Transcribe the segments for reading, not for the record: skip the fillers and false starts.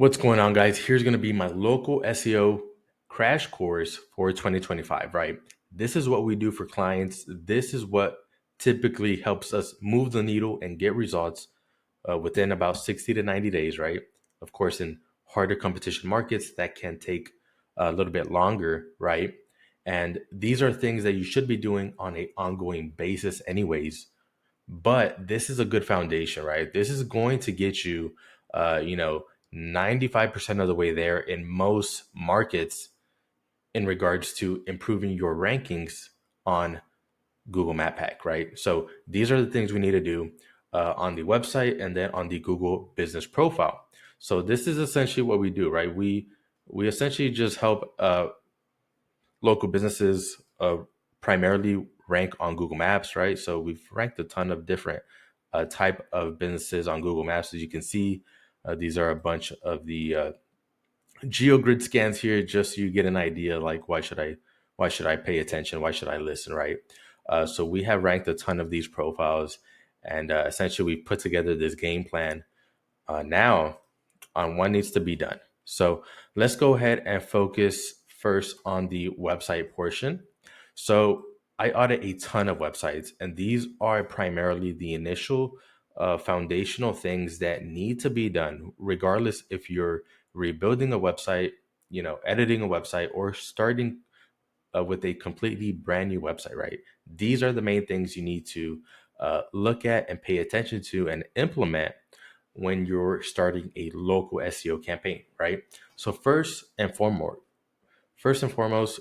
What's going on, guys? Here's going to be my local SEO crash course for 2025, right? This is what we do for clients. This is what typically helps us move the needle and get results within about 60 to 90 days, right? Of course, in harder competition markets, that can take a little bit longer, right? And these are things that you should be doing on an ongoing basis, anyways. But this is a good foundation, right? This is going to get you, uh, you know, 95% of the way there in most markets in regards to improving your rankings on Google Map Pack, right? So these are the things we need to do on the website and then on the Google Business Profile. So this is essentially what we do, right? We essentially just help local businesses primarily rank on Google Maps, right? So we've ranked a ton of different type of businesses on Google Maps. As you can see, these are a bunch of the GeoGrid scans here, just so you get an idea. Like, why should I pay attention? Why should I listen, right? So we have ranked a ton of these profiles, and essentially we put together this game plan now on what needs to be done. So let's go ahead and focus first on the website portion. So I audit a ton of websites, and these are primarily the initial foundational things that need to be done, regardless if you're rebuilding a website, editing a website, or starting with a completely brand new website, right? These are the main things you need to look at and pay attention to and implement when you're starting a local SEO campaign, right? So first and foremost,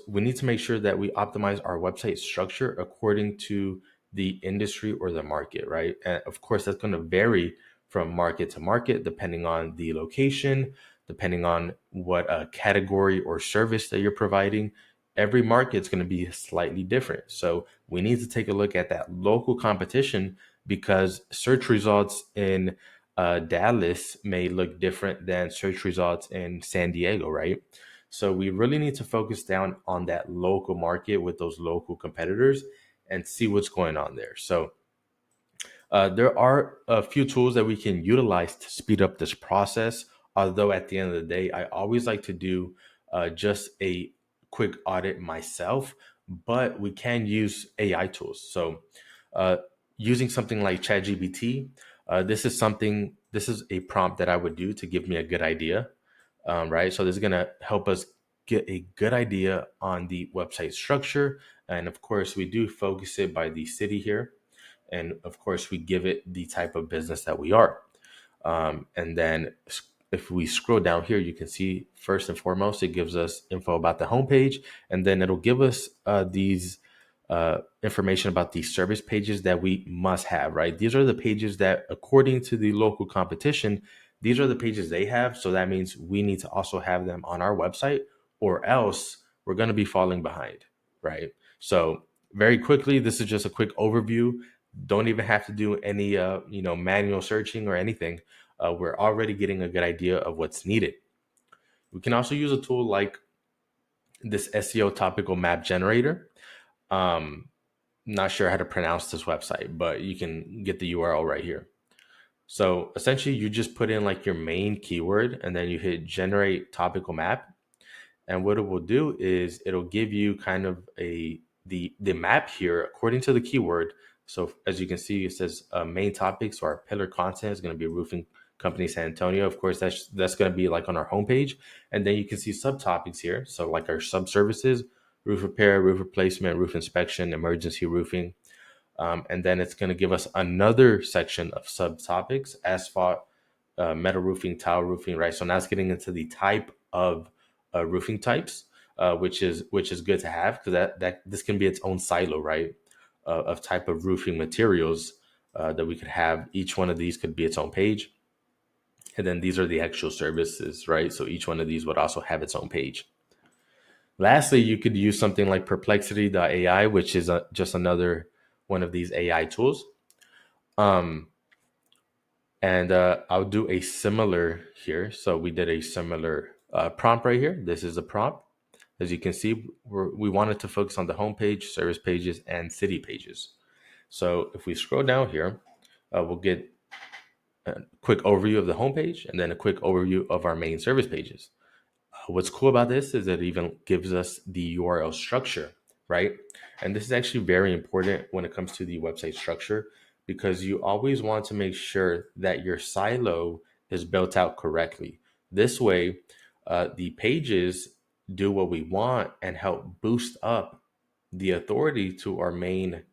we need to make sure that we optimize our website structure according to the industry or the market, right? And of course, that's going to vary from market to market, depending on the location, depending on what category or service that you're providing. Every market is going to be slightly different. So we need to take a look at that local competition because search results in Dallas may look different than search results in San Diego, right? So we really need to focus down on that local market with those local competitors and see what's going on there. So there are a few tools that we can utilize to speed up this process. Although at the end of the day, I always like to do just a quick audit myself, but we can use AI tools. So uh, using something like ChatGPT, this is a prompt that I would do to give me a good idea, right? So this is going to help us get a good idea on the website structure. And of course, we do focus it by the city here. And of course, we give it the type of business that we are. And then if we scroll down here, you can see first and foremost, it gives us info about the homepage, and then it'll give us these information about the service pages that we must have, right? These are the pages that, according to the local competition, these are the pages they have. So that means we need to also have them on our website, or else we're going to be falling behind, right? So very quickly, this is just a quick overview. Don't even have to do any manual searching or anything. We're already getting a good idea of what's needed. We can also use a tool like this SEO topical map generator. Um, Not sure how to pronounce this website, but you can get the URL right here. So essentially, you just put in like your main keyword and then you hit generate topical map. And what it will do is it'll give you kind of the map here according to the keyword. So as you can see, it says main topics. So our pillar content is going to be roofing company San Antonio. Of course, that's going to be like on our homepage. And then you can see subtopics here. So like our sub services, roof repair, roof replacement, roof inspection, emergency roofing. And then it's going to give us another section of subtopics: asphalt, metal roofing, tile roofing, right? So now it's getting into the type of roofing types, which is good to have, because that this can be its own silo, right? Of type of roofing materials that we could have. Each one of these could be its own page, and then these are the actual services, right? So each one of these would also have its own page. Lastly, you could use something like Perplexity.ai, which is just another one of these AI tools. Um, And I'll do a similar here. So we did a similar prompt right here. This is a prompt. As you can see, we wanted to focus on the homepage, service pages, and city pages. So if we scroll down here, we'll get a quick overview of the homepage, and then a quick overview of our main service pages. What's cool about this is it even gives us the URL structure, right? And this is actually very important when it comes to the website structure, because you always want to make sure that your silo is built out correctly. This way, the pages do what we want and help boost up the authority to our main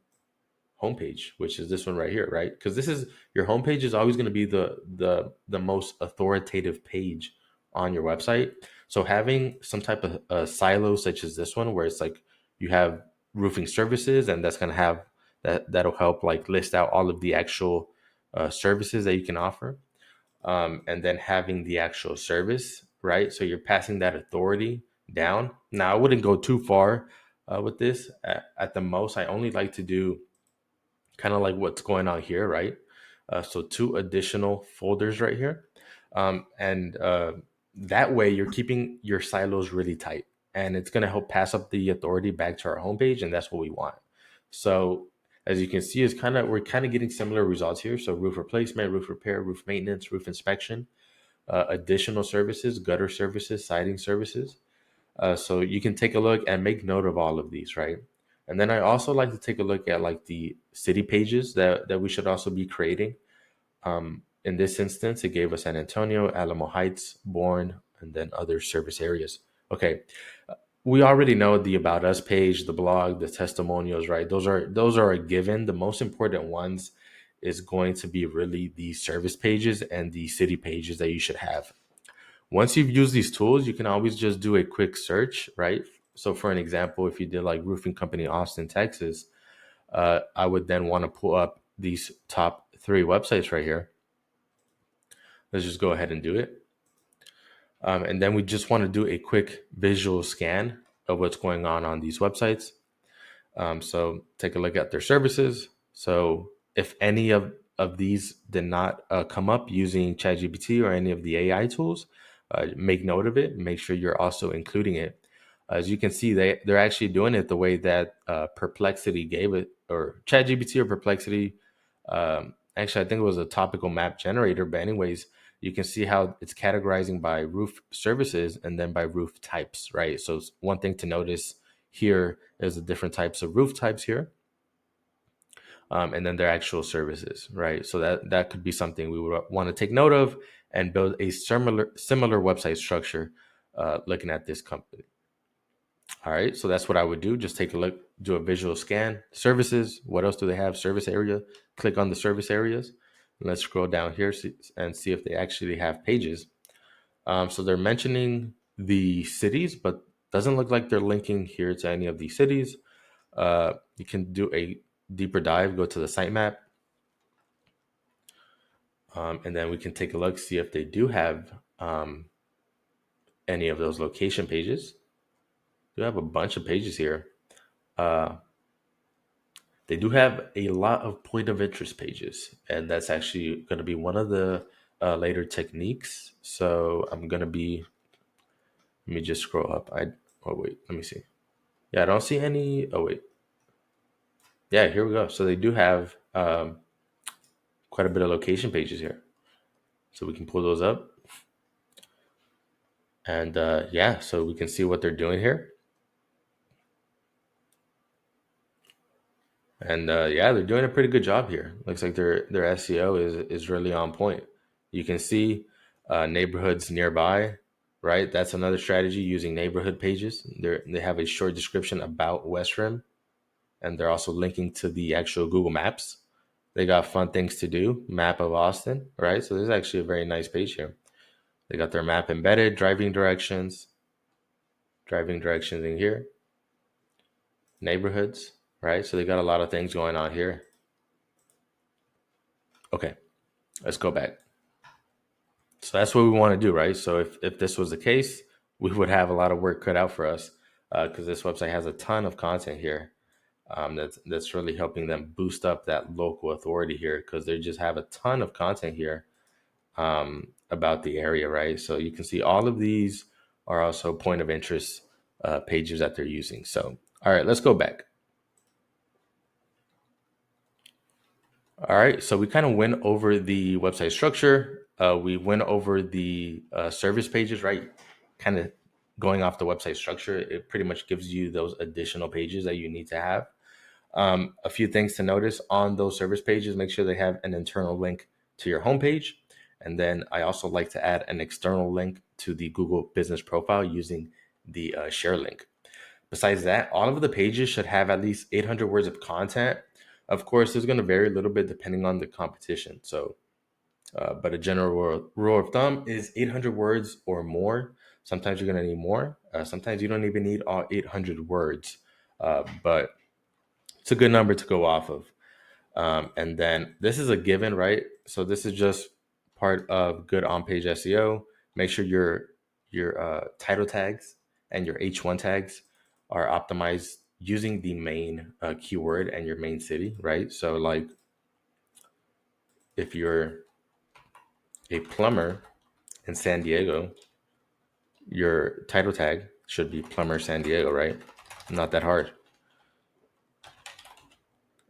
homepage, which is this one right here, right? Because this is your homepage is always going to be the most authoritative page on your website. So having some type of silo such as this one, where it's like you have roofing services, and that's going to have that'll help like list out all of the actual services that you can offer, and then having the actual service, right? So you're passing that authority down. Now I wouldn't go too far with this. At the most, I only like to do kind of like what's going on here, right? So two additional folders right here. And that way you're keeping your silos really tight, and it's going to help pass up the authority back to our homepage. And that's what we want. So as you can see, we're kind of getting similar results here. So roof replacement, roof repair, roof maintenance, roof inspection, additional services, gutter services, siding services. So you can take a look and make note of all of these, right? And then I also like to take a look at like the city pages that we should also be creating. In this instance, it gave us San Antonio, Alamo Heights, Bourne, and then other service areas. Okay, we already know the About Us page, the blog, the testimonials, right? Those are a given. The most important ones is going to be really the service pages and the city pages that you should have. Once you've used these tools, you can always just do a quick search, right? So, for an example, if you did like roofing company Austin, Texas, I would then want to pull up these top 3 websites right here. Let's just go ahead and do it. And then we just want to do a quick visual scan of what's going on these websites. So take a look at their services. So if any of these did not come up using ChatGPT or any of the AI tools, make note of it. Make sure you're also including it. As you can see, they're actually doing it the way that Perplexity gave it, or ChatGPT or Perplexity. Actually, I think it was a topical map generator. But anyways, you can see how it's categorizing by roof services and then by roof types, right? So one thing to notice here is the different types of roof types here, and then their actual services, right? So that could be something we would want to take note of and build a similar website structure looking at this company. All right, so that's what I would do. Just take a look, do a visual scan. Services, what else do they have? Service area. Click on the service areas. Let's scroll down here and see if they actually have pages. So they're mentioning the cities, but doesn't look like they're linking here to any of these cities. You can do a deeper dive, go to the sitemap, and then we can take a look, see if they do have any of those location pages. They have a bunch of pages here. They do have a lot of point of interest pages, and that's actually going to be one of the later techniques. So I'm going to be, let me just scroll up. Oh, wait, let me see. Yeah, I don't see any. Oh, wait. Yeah, here we go. So they do have quite a bit of location pages here. So we can pull those up. And yeah, so we can see what they're doing here. And yeah, they're doing a pretty good job here. Looks like their SEO is really on point. You can see neighborhoods nearby, right? That's another strategy, using neighborhood pages. They have a short description about West Rim, and they're also linking to the actual Google Maps. They got fun things to do, map of Austin, right? So there's actually a very nice page here. They got their map embedded, driving directions in here, neighborhoods, right? So they got a lot of things going on here. Okay, let's go back. So that's what we want to do, right? So if this was the case, we would have a lot of work cut out for us, because this website has a ton of content here, that's really helping them boost up that local authority here, because they just have a ton of content here about the area, right? So you can see all of these are also point of interest pages that they're using. So all right, let's go back. All right, so we kind of went over the website structure. We went over the service pages, right? Kind of going off the website structure, it pretty much gives you those additional pages that you need to have. A few things to notice on those service pages: make sure they have an internal link to your homepage. And then I also like to add an external link to the Google business profile using the share link. Besides that, all of the pages should have at least 800 words of content. Of course, it's going to vary a little bit depending on the competition. So, but a general rule of thumb is 800 words or more. Sometimes you're going to need more. Sometimes you don't even need all 800 words, but it's a good number to go off of. And then this is a given, right? So this is just part of good on-page SEO. Make sure your title tags and your H1 tags are optimized using the main keyword and your main city, right? So like if you're a plumber in San Diego, your title tag should be plumber San Diego, right? Not that hard.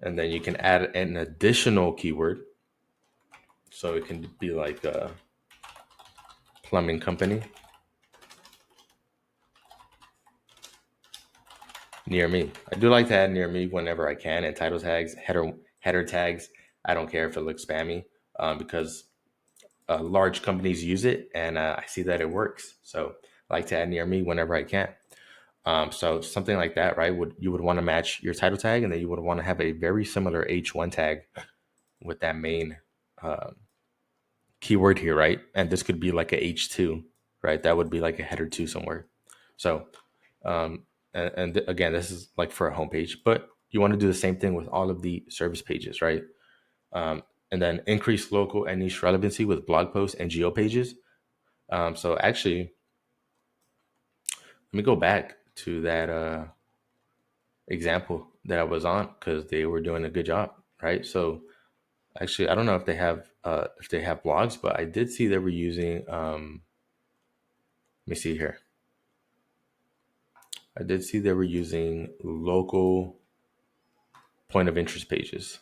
And then you can add an additional keyword. So it can be like a plumbing company near me. I do like to add near me whenever I can, and title tags, header tags. I don't care if it looks spammy because large companies use it, and I see that it works. So I like to add near me whenever I can. So something like that, right? You would want to match your title tag, and then you would want to have a very similar H1 tag with that main uh, keyword here, right? And this could be like a H2, right? That would be like a header 2 somewhere. So um, again, this is like for a homepage, but you want to do the same thing with all of the service pages, right? Um, and then increase local and niche relevancy with blog posts and geo pages. So actually, let me go back to that example that I was on because they were doing a good job, right? So actually, I don't know if they have blogs, but I did see they were using. Let me see here. I did see they were using local point of interest pages.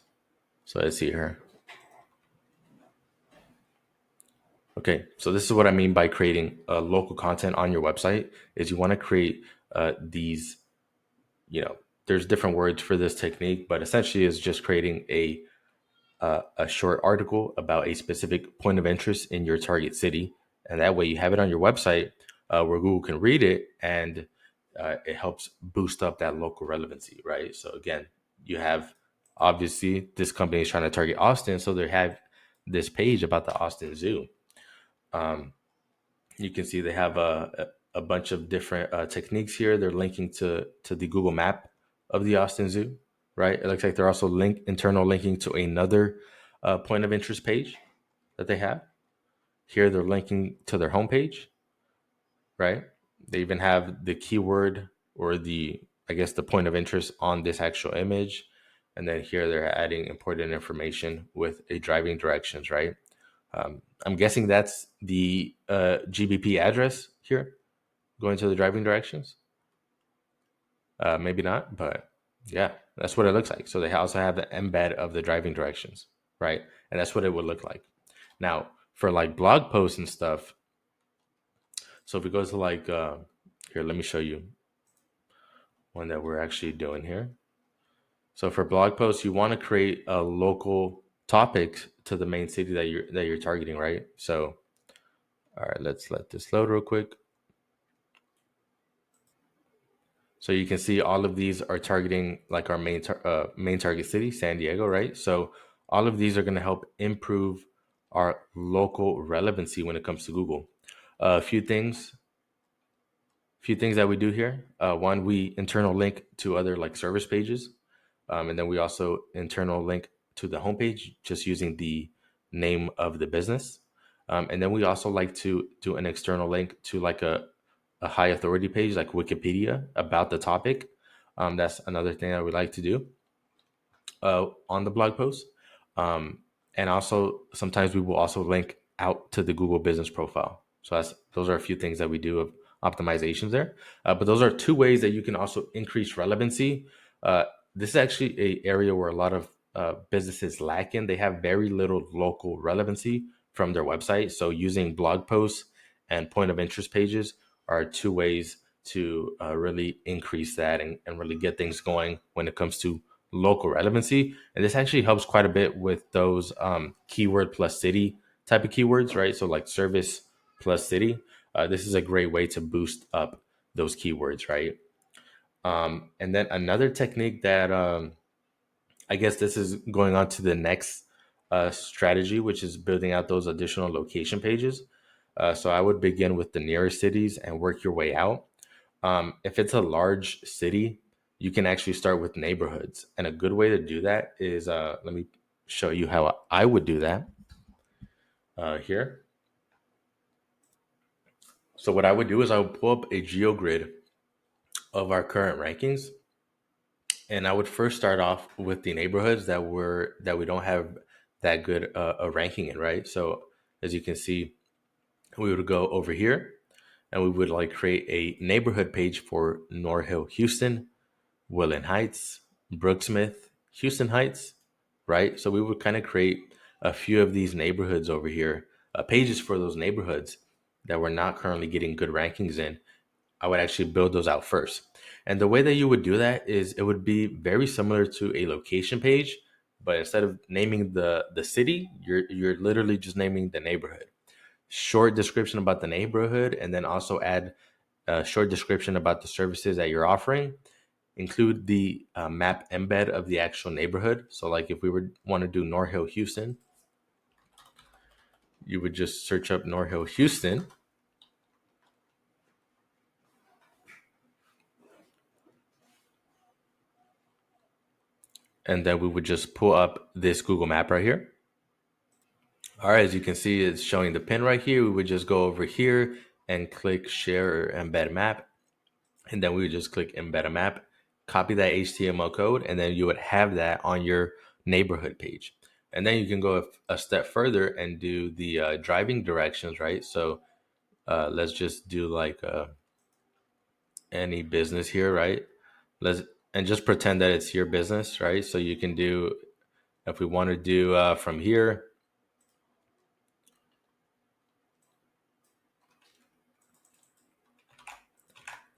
So let's see here. Okay, so this is what I mean by creating local content on your website. Is you want to create these, there's different words for this technique, but essentially is just creating a short article about a specific point of interest in your target city, and that way you have it on your website where Google can read it, and it helps boost up that local relevancy, right? So again, you have obviously this company is trying to target Austin, so they have this page about the Austin Zoo. Um, you can see they have a bunch of different techniques here. They're linking to the Google map of the Austin Zoo, right? It looks like they're also internal linking to another point of interest page that they have. Here they're linking to their homepage, right? They even have the keyword or I guess the point of interest on this actual image. And then here they're adding important information with a driving directions, right? I'm guessing that's the GBP address here, going to the driving directions. Maybe not, but yeah, that's what it looks like. So they also have the embed of the driving directions, right? And that's what it would look like. Now, for like blog posts and stuff, so if we go to like, here, let me show you one that we're actually doing here. So for blog posts, you want to create a local topic to the main city that you're targeting, right? So, all right, let's let this load real quick. So you can see all of these are targeting like our main target city, San Diego, right? So all of these are going to help improve our local relevancy when it comes to Google. A few things that we do here. One, we internal link to other like service pages, and then we also internal link to the homepage just using the name of the business. And then we also like to do an external link to like a high authority page like Wikipedia about the topic. That's another thing that we like to do on the blog post. And also sometimes we will also link out to the Google business profile. So those are a few things that we do of optimizations there. But those are two ways that you can also increase relevancy. This is actually a area where a lot of businesses lack in. They have very little local relevancy from their website. So using blog posts and point of interest pages are two ways to really increase that and really get things going when it comes to local relevancy. And this actually helps quite a bit with those keyword plus city type of keywords, right? So like service plus city. This is a great way to boost up those keywords, right? And then another technique that I guess this is going on to the next strategy, which is building out those additional location pages. So I would begin with the nearest cities and work your way out. If it's a large city, you can actually start with neighborhoods. And a good way to do that is let me show you how I would do that here. So what I would do is I would pull up a GeoGrid of our current rankings, and I would first start off with the neighborhoods that we don't have that good a ranking in, right? So as you can see, we would go over here and we would like create a neighborhood page for North Hill, Houston, Woodland Heights, Brooksmith, Houston Heights, right? So we would kind of create a few of these neighborhoods over here, pages for those neighborhoods that we're not currently getting good rankings in. I would actually build those out first. And the way that you would do that is it would be very similar to a location page, but instead of naming the city, you're literally just naming the neighborhood. Short description about the neighborhood, and then also add a short description about the services that you're offering. Include the map embed of the actual neighborhood. So, like if we would want to do North Hill, Houston, you would just search up North Hill, Houston, and then we would just pull up this Google map right here. All right, as you can see, it's showing the pin right here. We would just go over here and click share or embed map. And then we would just click embed a map, copy that HTML code, and then you would have that on your neighborhood page. And then you can go a step further and do the driving directions, right? So let's just do like any business here, right? Let's and just pretend that it's your business, right? So you can do, if we want to do from here,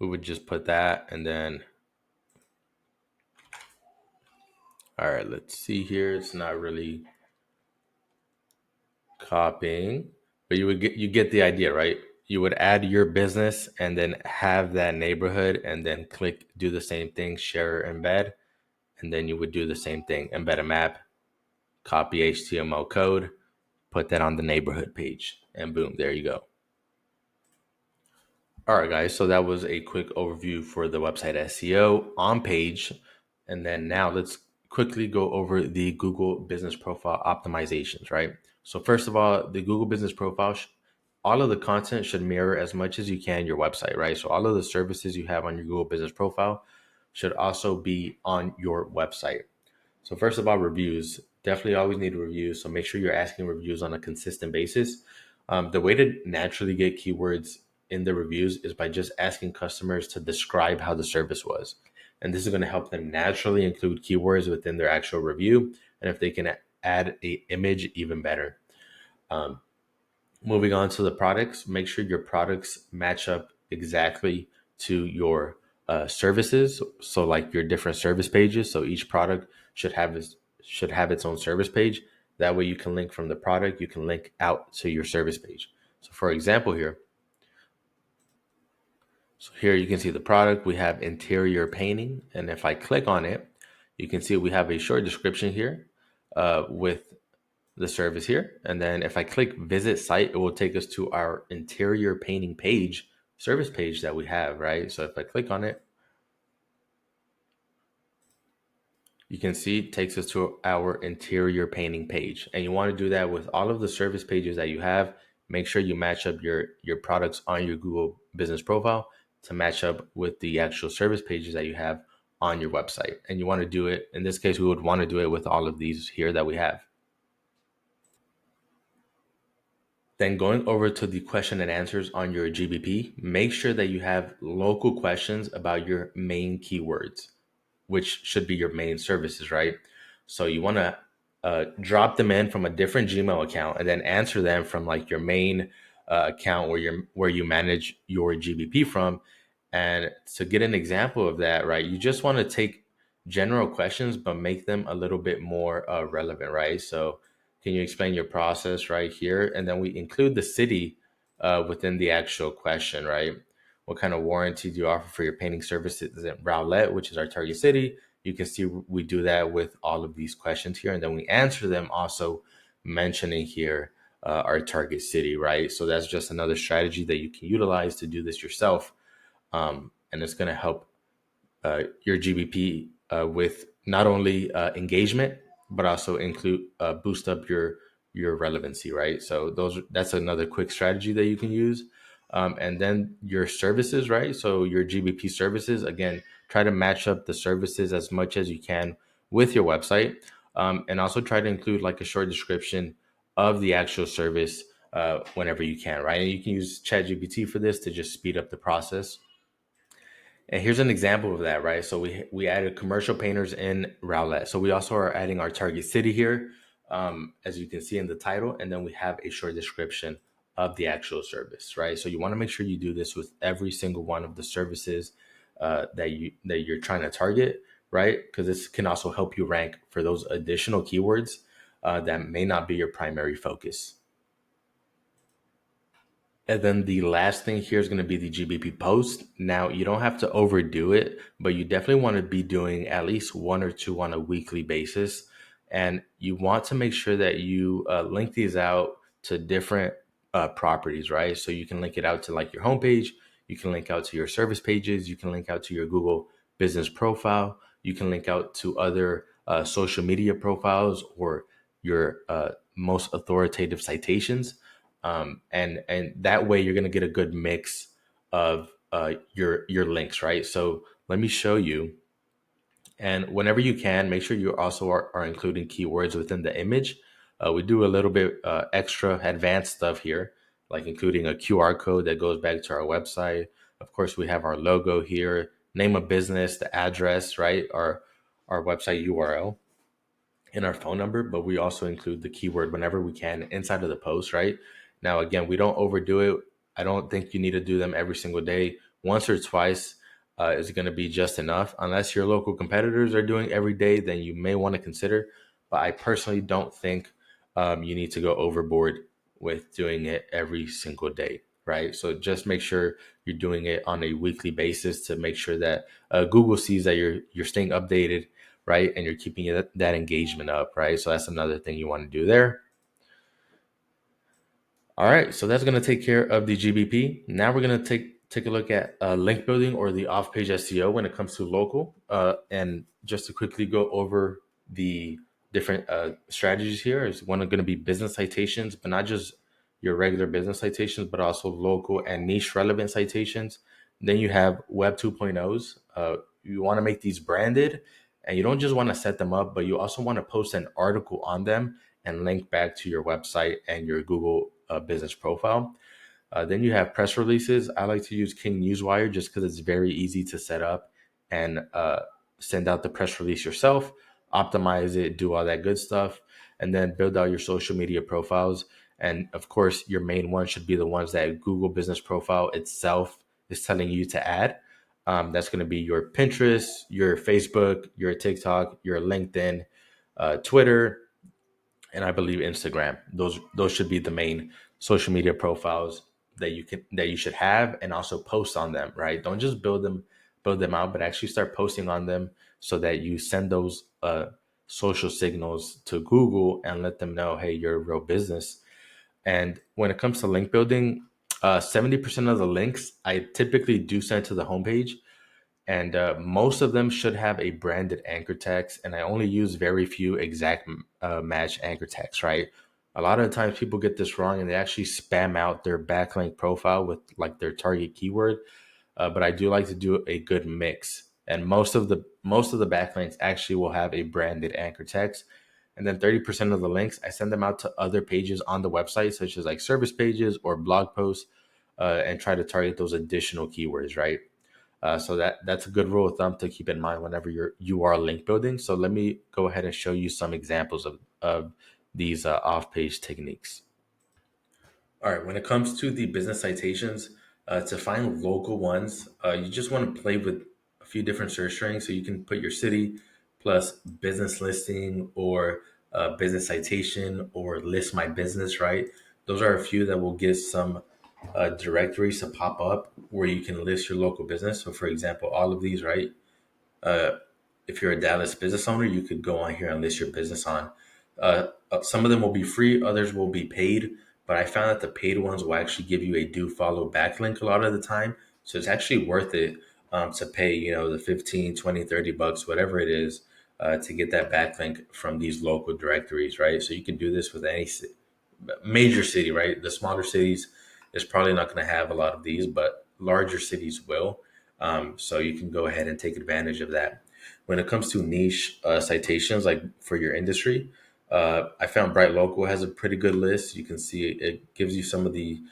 we would just put that, and then, all right, let's see here. It's not really copying, but you get the idea, right? You would add your business and then have that neighborhood, and then click do the same thing, share embed, and then you would do the same thing, embed a map, copy HTML code, put that on the neighborhood page, and boom, there you go. All right, guys. So that was a quick overview for the website SEO on page. And then now let's quickly go over the Google Business Profile optimizations, right? So, first of all, the Google Business Profile, all of the content should mirror as much as you can your website, right? So, all of the services you have on your Google Business Profile should also be on your website. So, first of all, reviews. Definitely always need reviews. So, make sure you're asking reviews on a consistent basis. The way to naturally get keywords in the reviews is by just asking customers to describe how the service was. And this is going to help them naturally include keywords within their actual review. And if they can add a image, even better. Um, Moving on to the products, make sure your products match up exactly to your services. So like your different service pages. So each product should have its own service page. That way you can link from the product, you can link out to your service page. So for example here, so here you can see the product. We have interior painting. And if I click on it, you can see we have a short description here with the service here. And then if I click visit site, it will take us to our interior painting page, service page that we have, right? So if I click on it, you can see it takes us to our interior painting page. And you want to do that with all of the service pages that you have. Make sure you match up your products on your Google Business Profile to match up with the actual service pages that you have on your website. And you want to do it, in this case, we would want to do it with all of these here that we have. Then going over to the question and answers on your GBP, make sure that you have local questions about your main keywords, which should be your main services, right? So you want to drop them in from a different Gmail account and then answer them from like your main account where you manage your GBP from. And to get an example of that, right, you just want to take general questions but make them a little bit more relevant, right? So can you explain your process right here? And then we include the city within the actual question, right? What kind of warranty do you offer for your painting services in Rowlett, which is our target city? You can see we do that with all of these questions here, and then we answer them also mentioning here our target city, right? So that's just another strategy that you can utilize to do this yourself, and it's going to help your GBP with not only engagement but also include boost up your relevancy, right? So that's another quick strategy that you can use. And then your services, right? So your GBP services, again, try to match up the services as much as you can with your website, and also try to include like a short description of the actual service whenever you can, right? And you can use ChatGPT for this to just speed up the process. And here's an example of that, right? So we added commercial painters in Rowlett. So we also are adding our target city here, as you can see in the title, and then we have a short description of the actual service, right? So you want to make sure you do this with every single one of the services that you're trying to target, right? Because this can also help you rank for those additional keywords that may not be your primary focus. And then the last thing here is going to be the GBP post. Now, you don't have to overdo it, but you definitely want to be doing at least one or two on a weekly basis. And you want to make sure that you link these out to different properties, right? So you can link it out to like your homepage, you can link out to your service pages, you can link out to your Google business profile, you can link out to other social media profiles or your most authoritative citations, and that way you're going to get a good mix of your links, right? So let me show you. And whenever you can, make sure you also are including keywords within the image. We do a little bit extra advanced stuff here, like including a QR code that goes back to our website. Of course, we have our logo here, name of business, the address, right? Our website URL in our phone number, but we also include the keyword whenever we can inside of the post, right? Now, again, we don't overdo it. I don't think you need to do them every single day. Once or twice is going to be just enough. Unless your local competitors are doing every day, then you may want to consider. But I personally don't think you need to go overboard with doing it every single day, right? So just make sure you're doing it on a weekly basis to make sure that Google sees that you're staying updated, right? And you're keeping that engagement up, right? So that's another thing you want to do there. All right, so that's going to take care of the GBP. Now we're going to take a look at link building or the off-page SEO when it comes to local. And just to quickly go over the different strategies here, is one going to be business citations, but not just your regular business citations, but also local and niche relevant citations. Then you have Web 2.0s. You want to make these branded, and you don't just want to set them up, but you also want to post an article on them and link back to your website and your Google business profile. Then you have press releases. I like to use King Newswire just because it's very easy to set up and send out the press release yourself, optimize it, do all that good stuff, and then build out your social media profiles. And of course, your main one should be the ones that Google Business Profile itself is telling you to add. That's going to be your Pinterest, your Facebook, your TikTok, your LinkedIn, Twitter, and I believe Instagram. Those should be the main social media profiles that you should have, and also post on them, right? Don't just build them out, but actually start posting on them so that you send those social signals to Google and let them know, hey, you're a real business. And when it comes to link building, 70% of the links I typically do send to the homepage, and most of them should have a branded anchor text, and I only use very few exact match anchor text, right? A lot of the times people get this wrong and they actually spam out their backlink profile with like their target keyword, but I do like to do a good mix, and most of the backlinks actually will have a branded anchor text. And then 30% of the links I send them out to other pages on the website, such as like service pages or blog posts, and try to target those additional keywords, right? So that's a good rule of thumb to keep in mind whenever you are link building. So let me go ahead and show you some examples of these off-page techniques. All right, when it comes to the business citations, to find local ones, you just want to play with a few different search strings. So you can put your city plus business listing or business citation or list my business, right? Those are a few that will get some directories to pop up where you can list your local business. So, for example, all of these, right? Uh, if you're a Dallas business owner, you could go on here and list your business on. Some of them will be free, others will be paid, but I found that the paid ones will actually give you a do follow backlink a lot of the time. So it's actually worth it to pay, the 15, 20, 30 bucks, whatever it is, to get that backlink from these local directories, right? So you can do this with any major city, right? The smaller cities is probably not going to have a lot of these, but larger cities will. So you can go ahead and take advantage of that. When it comes to niche citations, like for your industry, I found Bright Local has a pretty good list. You can see it gives you some of the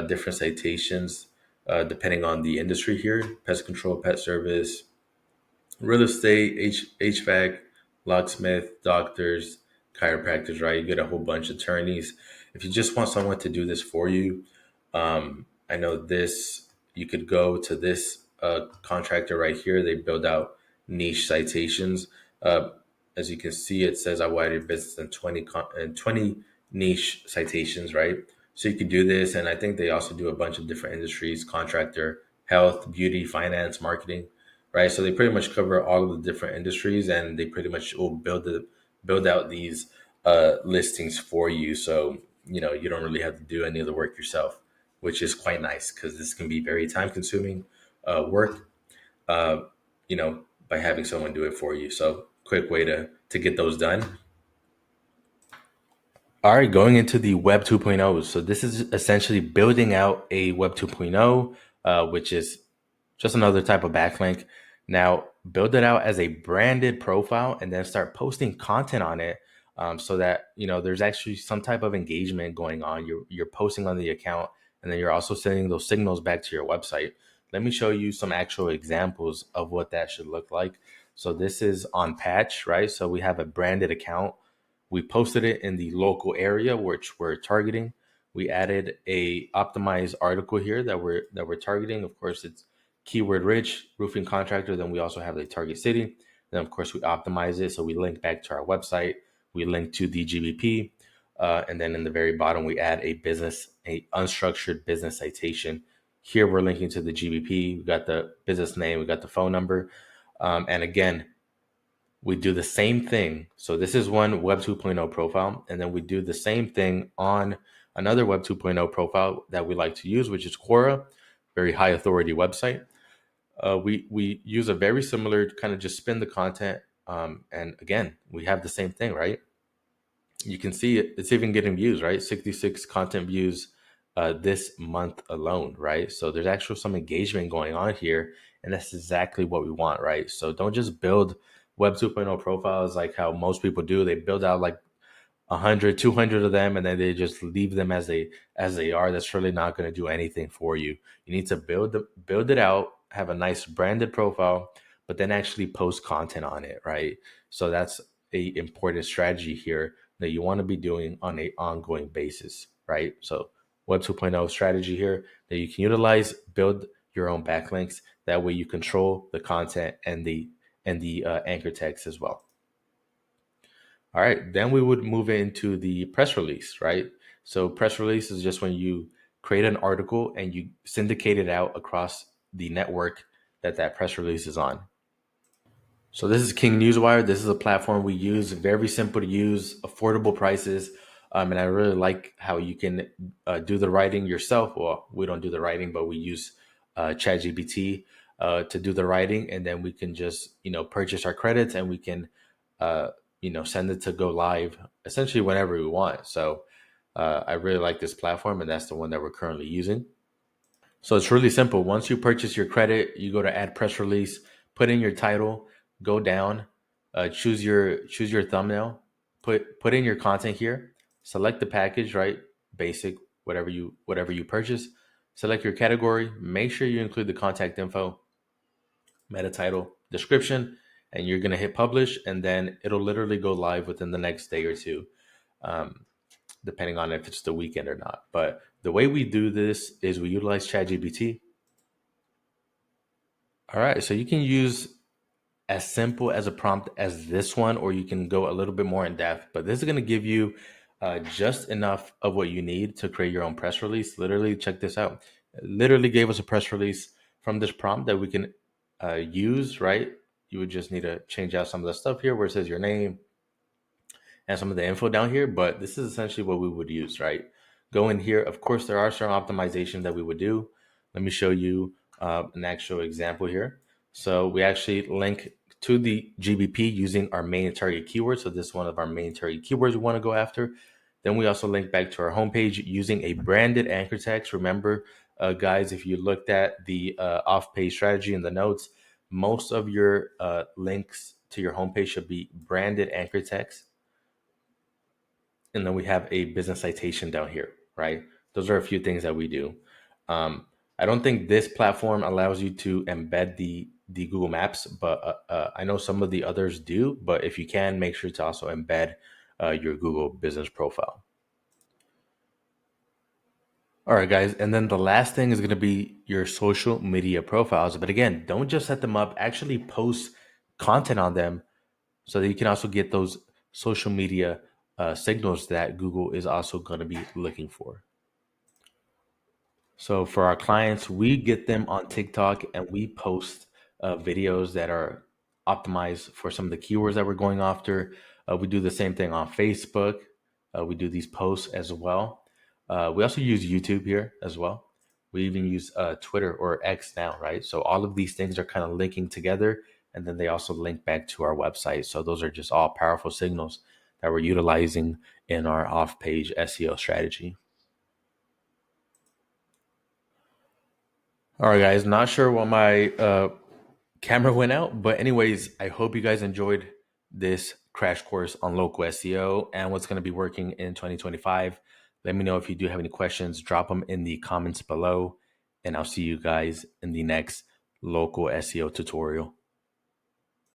different citations depending on the industry here: pest control, pet service, real estate, HVAC, locksmith, doctors, chiropractors, right? You get a whole bunch of attorneys. If you just want someone to do this for you, I know this, you could go to this contractor right here. They build out niche citations. Uh, as you can see, it says I widened business in 20 niche citations, right? So you could do this. And I think they also do a bunch of different industries: contractor, health, beauty, finance, marketing, right? So they pretty much cover all of the different industries, and they pretty much will build out these listings for you. So you don't really have to do any of the work yourself, which is quite nice because this can be very time consuming work. Uh, by having someone do it for you. So quick way to get those done. All right, going into the Web 2.0. So this is essentially building out a Web 2.0, which is just another type of backlink. Now, build it out as a branded profile and then start posting content on it, so that there's actually some type of engagement going on. You're posting on the account, and then you're also sending those signals back to your website. Let me show you some actual examples of what that should look like. So this is on Patch, right? So we have a branded account. We posted it in the local area which we're targeting. We added a optimized article here that we're targeting. Of course, it's keyword rich, roofing contractor. Then we also have the target city. Then of course we optimize it, so we link back to our website. We link to the GBP, and then in the very bottom we add a unstructured business citation. Here we're linking to the GBP. We got the business name, we got the phone number, and again, we do the same thing. So this is one Web 2.0 profile, and then we do the same thing on another Web 2.0 profile that we like to use, which is Quora, very high authority website. We use a very similar kind of just spin the content, and again, we have the same thing, right? You can see it's even getting views, right? 66 content views this month alone, right? So there's actually some engagement going on here, and that's exactly what we want, right? So don't just build Web 2.0 profiles like how most people do. They build out like 100, 200 of them, and then they just leave them as they are. That's really not going to do anything for you. You need to build it out, have a nice branded profile, but then actually post content on it, right? So that's a important strategy here that you want to be doing on a ongoing basis, right? So Web 2.0 strategy here that you can utilize: build your own backlinks. That way you control the content and the anchor text as well. All right, then we would move into the press release, right? So press release is just when you create an article and you syndicate it out across the network that press release is on. So this is King Newswire. This is a platform we use, very simple to use, affordable prices. And I really like how you can do the writing yourself. Well, we don't do the writing, but we use ChatGPT to do the writing, and then we can just purchase our credits, and we can send it to go live essentially whenever we want. So I really like this platform, and that's the one that we're currently using. So it's really simple. Once you purchase your credit, you go to add press release, put in your title, go down, choose your thumbnail, put in your content here, select the package, right? Basic, whatever you purchase, select your category, make sure you include the contact info, meta title, description, and you're going to hit publish, and then it'll literally go live within the next day or two, um, depending on if it's the weekend or not. But the way we do this is we utilize ChatGPT. All right, so you can use as simple as a prompt as this one, or you can go a little bit more in depth. But this is going to give you just enough of what you need to create your own press release. Literally, check this out. It literally gave us a press release from this prompt that we can use, right? You would just need to change out some of the stuff here where it says your name and some of the info down here, but this is essentially what we would use, right? Go in here. Of course, there are certain optimizations that we would do. Let me show you an actual example here. So we actually link to the GBP using our main target keyword. So this is one of our main target keywords we want to go after. Then we also link back to our homepage using a branded anchor text. Remember, guys, if you looked at the off-page strategy in the notes, most of your links to your homepage should be branded anchor text. And then we have a business citation down here, right? Those are a few things that we do. I don't think this platform allows you to embed the Google Maps, but I know some of the others do. But if you can, make sure to also embed your Google business profile. All right, guys. And then the last thing is going to be your social media profiles. But again, don't just set them up, actually post content on them so that you can also get those social media signals that Google is also going to be looking for. So for our clients, we get them on TikTok and we post videos that are optimized for some of the keywords that we're going after. We do the same thing on Facebook. We do these posts as well. We also use YouTube here as well. We even use Twitter or X now, right? So all of these things are kind of linking together, and then they also link back to our website. So those are just all powerful signals that we're utilizing in our off-page SEO strategy. All right, guys. Not sure why my camera went out, but anyways, I hope you guys enjoyed this crash course on local SEO and what's going to be working in 2025. Let me know if you do have any questions. Drop them in the comments below, and I'll see you guys in the next local SEO tutorial.